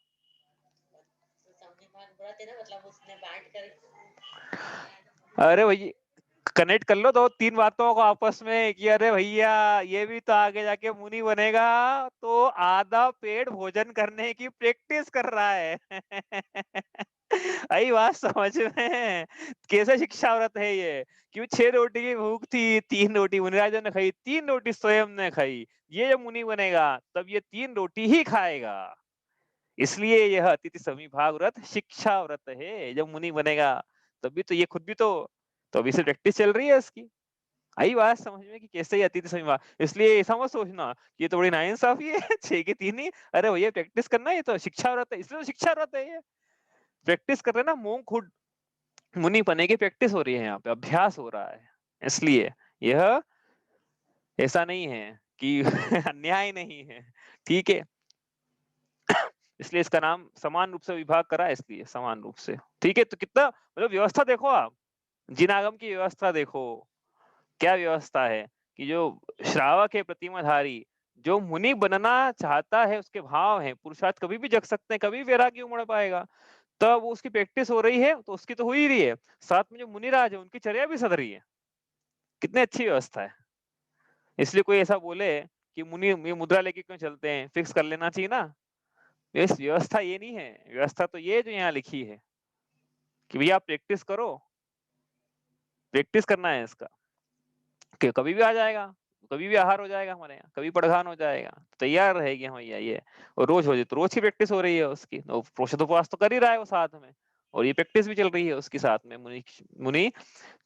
अरे भाई, कनेक्ट कर लो दो तीन बातों को आपस में कि अरे भैया ये भी तो आगे जाके मुनि बनेगा, तो आधा पेट भोजन करने की प्रैक्टिस कर रहा है। आई बात समझ में? कैसे शिक्षा व्रत है ये कि 6 रोटी की भूख थी, 3 रोटी मुनिराजन ने खाई, 3 रोटी स्वयं ने खाई। ये जब मुनि बनेगा तब ये 3 रोटी ही खाएगा। इसलिए यह अतिथि समिभाग व्रत शिक्षा व्रत है। जब मुनि बनेगा तभी तो ये खुद भी तो अभी से प्रैक्टिस चल रही है इसकी। आई बात समझ में कि कैसे ये अतिथि समिभाग? इसलिए ऐसा मत सोचना कि ये तो बड़ी नाइंसाफी है, 6 के 3 ही। अरे भैया प्रैक्टिस करना, ये तो शिक्षा व्रत है, इसलिए तो शिक्षा व्रत है ये। प्रैक्टिस कर रहे हैं ना, मोंग खुद मुनि बने की प्रैक्टिस हो रही है, यहाँ पे अभ्यास हो रहा है। इसलिए यह ऐसा नहीं है कि अन्याय नहीं है, ठीक है। इसलिए इसका नाम समान रूप से विभाग करा, इसलिए समान रूप से, ठीक है। तो कितना मतलब व्यवस्था देखो आप, जिन आगम की व्यवस्था देखो, क्या व्यवस्था है कि जो श्रावक है प्रतिमाधारी, जो मुनि बनना चाहता है, उसके भाव है, पुरुषार्थ कभी भी जग सकते हैं, कभी भी वैराग्य उमड़ पाएगा, तब वो उसकी प्रैक्टिस हो रही है, तो उसकी तो हो ही रही है। साथ में जो मुनिराज है उनकी चर्या भी सध रही है। कितनी अच्छी व्यवस्था है। इसलिए कोई ऐसा बोले कि मुनि ये मुद्रा लेके क्यों चलते हैं, फिक्स कर लेना चाहिए ना। इस व्यवस्था ये नहीं है, व्यवस्था तो ये जो यहाँ लिखी है कि भैया आप प्रैक्टिस करो, प्रैक्टिस करना है इसका, कि कभी भी आ जाएगा, कभी भी आहार हो जाएगा हमारे यहाँ, कभी पड़घान हो जाएगा, तैयार रहेगी हम भैया ये। और रोज हो जाए तो रोज की प्रैक्टिस हो रही है उसकी, तो प्रोषदोपवास तो कर ही रहा है वो साथ में, और ये प्रैक्टिस भी चल रही है उसके साथ में, मुनि मुनि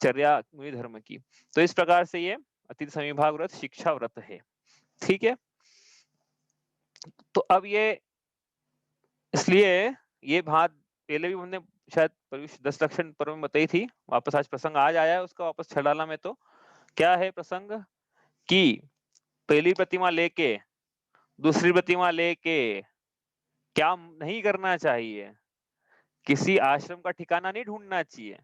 चर्या, मुनि धर्म की। तो इस प्रकार से ये अतिथि समिभाग व्रत शिक्षा व्रत है, ठीक है। तो अब ये इसलिए ये बात पहले भी हमने शायद 10 लक्षण पर्व में बताई थी, वापस आज प्रसंग आज आया है उसका वापस छड़ाला में। तो क्या है प्रसंग कि पहली प्रतिमा लेके दूसरी प्रतिमा लेके क्या नहीं करना चाहिए? किसी आश्रम का ठिकाना नहीं ढूंढना चाहिए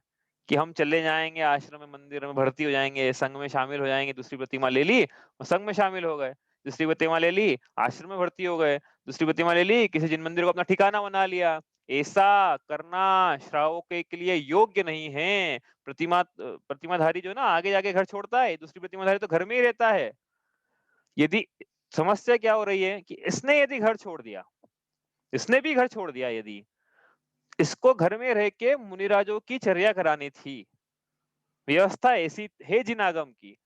कि हम चले जाएंगे आश्रम में, मंदिर में भर्ती हो जाएंगे, संघ में शामिल हो जाएंगे, दूसरी प्रतिमा ले ली और संघ में शामिल हो गए, दूसरी प्रतिमा ले ली आश्रम में भर्ती हो गए, दूसरी प्रतिमा ले ली किसी जिन मंदिर को अपना ठिकाना बना लिया। ऐसा करना श्रावक के लिए योग्य नहीं है। प्रतिमाधारी जो है ना, आगे जाके घर छोड़ता है, दूसरी प्रतिमाधारी तो घर में ही रहता है। यदि समस्या क्या हो रही है कि इसने यदि घर छोड़ दिया, इसने भी घर छोड़ दिया, यदि इसको घर में रह के मुनिराजों की चर्या करानी थी, व्यवस्था ऐसी है जिनागम की,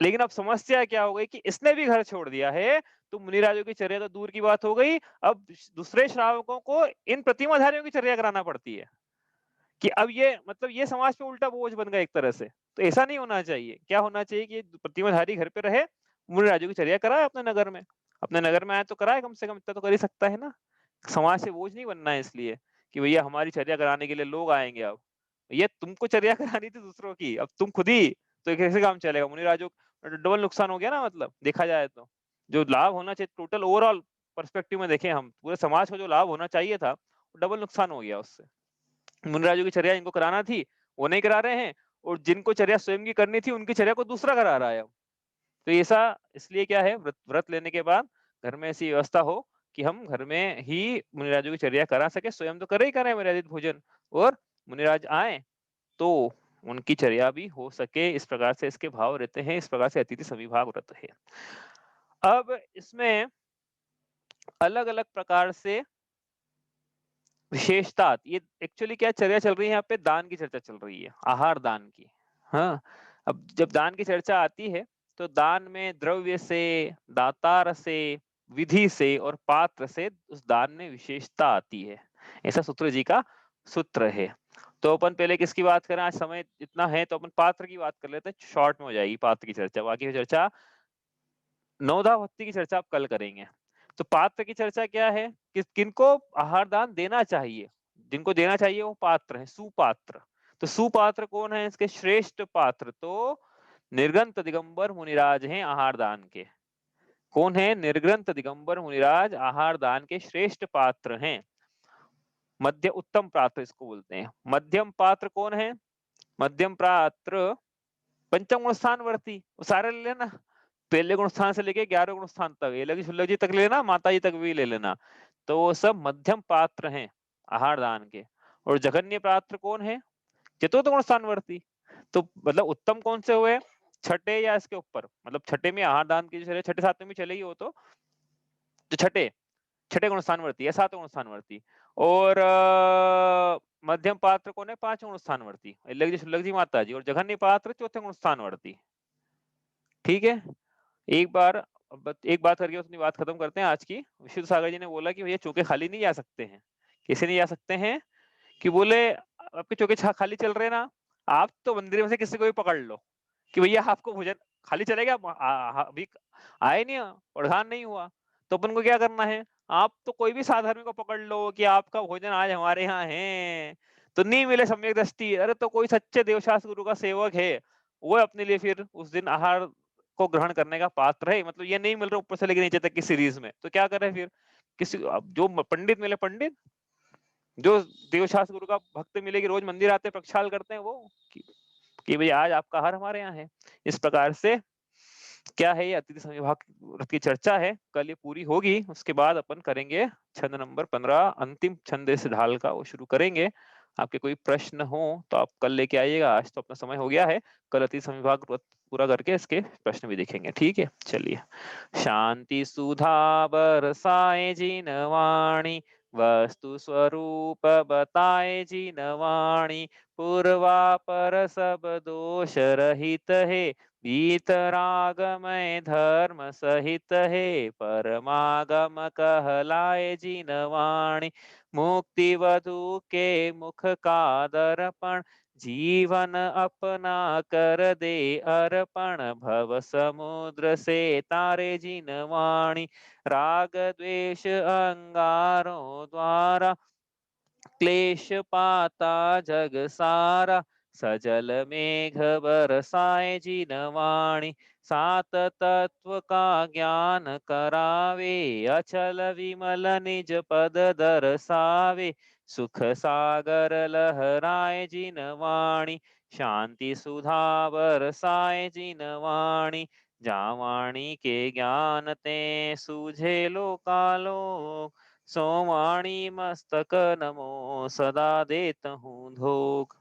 लेकिन अब समस्या क्या हो गई कि इसने भी घर छोड़ दिया है, तो मुनिराजों की चर्या तो दूर की बात हो गई, अब दूसरे श्रावकों को इन प्रतिमाधारियों की चर्या कराना पड़ती है। कि अब ये मतलब ये समाज पे उल्टा बोझ बन गया एक तरह से। तो ऐसा नहीं होना चाहिए। क्या होना चाहिए कि प्रतिमाधारी घर पे रहे, मुनिराजों की चर्या कराए अपने नगर में, अपने नगर में आए तो कराए, कम से कम इतना तो कर ही सकता है ना। समाज से बोझ नहीं बनना है, इसलिए कि भैया हमारी चर्या कराने के लिए लोग आएंगे। अब ये तुमको चर्या करानी थी दूसरों की, अब तुम खुद ही, तो ये कैसे काम चलेगा? मुनिराजों डबल नुकसान हो गया ना, मतलब देखा जाए तो जो लाभ होना चाहिए टोटल ओवरऑल पर्सपेक्टिव में देखें हम, पूरे समाज को जो लाभ होना चाहिए था डबल नुकसान हो गया उससे। मुनिराजों की चर्या इनको कराना थी वो नहीं करा रहे हैं, और जिनको चर्या स्वयं की करनी थी उनकी चर्या को दूसरा करा रहा है। तो ऐसा इसलिए क्या है, व्रत लेने के बाद घर में ऐसी व्यवस्था हो कि हम घर में ही मुनिराजों की चर्या करा सके, स्वयं तो करे ही करें मर्यादित भोजन, और मुनिराज आए तो उनकी चर्या भी हो सके, इस प्रकार से इसके भाव रहते हैं। इस प्रकार से अतिथि सविभाग व्रत है। अब इसमें अलग अलग प्रकार से विशेषता, ये एक्चुअली क्या चर्या चल रही है, यहाँ पे दान की चर्चा चल रही है, आहार दान की। हाँ, अब जब दान की चर्चा आती है तो दान में द्रव्य से, दातार से, विधि से और पात्र से उस दान में विशेषता आती है, ऐसा सूत्र जी का सूत्र है। तो अपन पहले किसकी बात करें, आज समय इतना है तो अपन पात्र की बात कर लेते हैं, शॉर्ट में हो जाएगी पात्र की चर्चा, बाकी की चर्चा नवधा भक्ति की चर्चा आप कल करेंगे। तो पात्र की चर्चा क्या है कि किनको आहार दान देना चाहिए, जिनको देना चाहिए वो पात्र है, सुपात्र। तो सुपात्र कौन है, इसके श्रेष्ठ पात्र तो निर्ग्रंथ दिगंबर मुनिराज हैं आहार दान के। कौन है, निर्ग्रंथ दिगंबर मुनिराज आहार दान के श्रेष्ठ पात्र हैं। मध्य उत्तम पात्र इसको बोलते हैं। मध्यम पात्र कौन है, मध्यम पात्र पंचम गुण स्थान वर्ती, वो सारे ले लेना, पहले गुण स्थान से लेके 11 गुण स्थान तक, ये लगी शुल्लक जी तक ले लेना, माता जी तक भी ले लेना। तो वो सब मध्यम पात्र हैं आहार दान के। और जघन्य पात्र कौन है, चतुर्थ गुण स्थान वर्ती। तो मतलब उत्तम कौन से हुए, छठे या इसके ऊपर, मतलब छठे में आहार दान की जो छठे सातवें में चलेगी वो तो जो छठे छठे गुण स्थान वर्ती या सातवें गुण स्थान वर्ती। और मध्यम पात्र कौन है, पांचवें गुण स्थान वर्ती, लग जी माता जी। और जघन्य पात्र चौथे गुण स्थान वर्ती। ठीक है, एक बार एक बात करके अपनी बात खत्म करते हैं आज की। विशुद्ध सागर जी ने बोला कि भैया चौके खाली नहीं जा सकते हैं। कैसे नहीं जा सकते हैं, कि बोले आपके चौके खाली चल रहे ना, आप तो मंदिर में से किसी को भी पकड़ लो कि भैया आपको भोजन खाली चलेगा, अभी आए नहीं, प्रधान नहीं हुआ, तो अपन को क्या करना है, आप तो कोई भी साधर्मी को पकड़ लो कि आपका भोजन आज हमारे यहाँ है, तो नहीं मिले सम्यक दृष्टि, अरे तो कोई सच्चे देवशास्त्र गुरु का सेवक है, वो अपने लिए फिर उस दिन आहार को ग्रहण करने का पात्र है। मतलब ये नहीं मिल रहा ऊपर से लेके नीचे तक की सीरीज में, तो क्या करे फिर, किसी जो पंडित मिले, पंडित जो देवशास्त्र गुरु का भक्त मिले कि रोज मंदिर आते प्रक्षाल करते हैं, वो कि भाई आज आपका आहार हमारे यहाँ है। इस प्रकार से क्या है, ये अतिथि सविभाग की चर्चा है, कल ये पूरी होगी, उसके बाद अपन करेंगे छंद नंबर 15 अंतिम छंद इस ढाल का, वो शुरू करेंगे। आपके कोई प्रश्न हो तो आप कल लेके आइएगा, आज तो अपना समय हो गया है, कल अतिथि सविभाग पूरा करके इसके प्रश्न भी देखेंगे। ठीक है, चलिए। शांति सुधा बरसाए जिन वाणी, वस्तु स्वरूप बताए जिन वाणी, पूर्वा पर सब दोष रहित है, भीतरागमय धर्म सहित है, परमागम कहलाए जिन वाणी, मुक्ति वधु के मुख का दर्पण, जीवन अपना कर दे अर्पण, भव समुद्र से तारे जिन वाणी, राग द्वेष अंगारों द्वारा, क्लेश पाता जग सारा, सजल मेघ बरसाए जिन वाणी, सात तत्व का ज्ञान करावे, अचल विमल निज पद दर्शावे, सुख सागर लहराए जिन वाणी, शांति सुधा बरसाए जिन वाणी, जा वाणी के ज्ञान ते सूझे लोकालोक, सो वाणी मस्तक नमो सदा देत हूँ धोख।